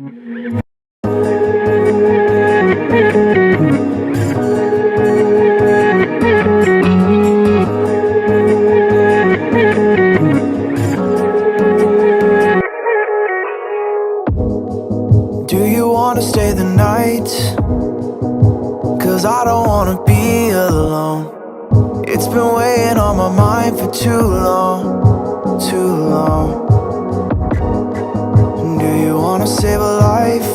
Do you wanna stay the night? 'Cause I don't wanna be alone. It's been weighing on my mind for too long, too long. Do you wanna save a life?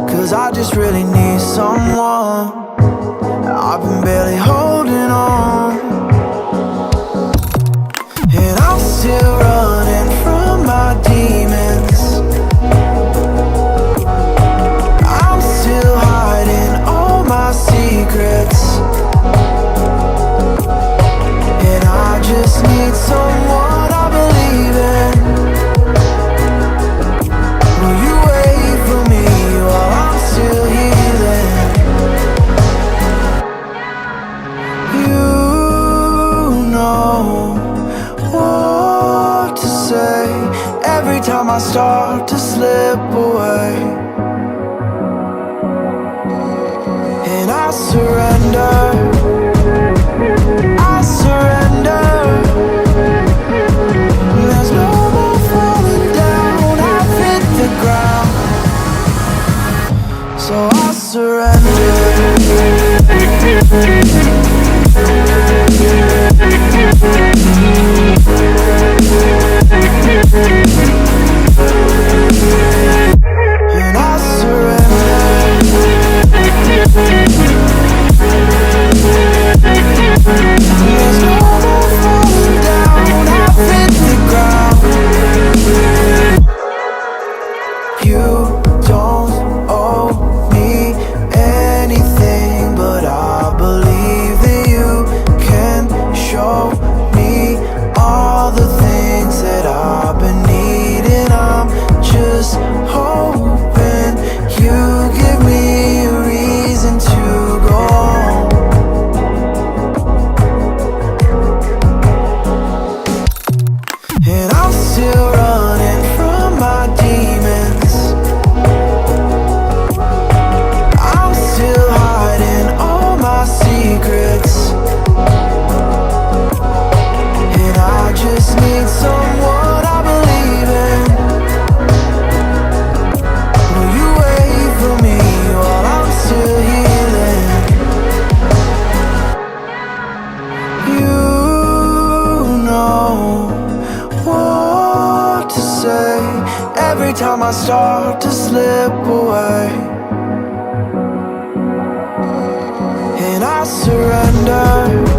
'Cause I just really need someone. I've been barely holding on, and I'm still running from my demons. I'm still hiding all my secrets, and I just need someone I believe in. Will you wait for me while I'm still healing? You know what to say every time I start to slip away, and I surrender, I surrender. There's no more falling down, I've hit the ground, so I surrender. And I surrender. There's no more falling down, I've hit the ground. You don't owe me anything, but I believe that you can show me all the things that I've been needing. I'm just hoping you give me a reason to go on. And I'm still running from my demons. I'm still hiding all my secrets, and I just need someone I believe in. Will you wait for me while I'm still healing? You know what to say every time I start to slip away, and I surrender.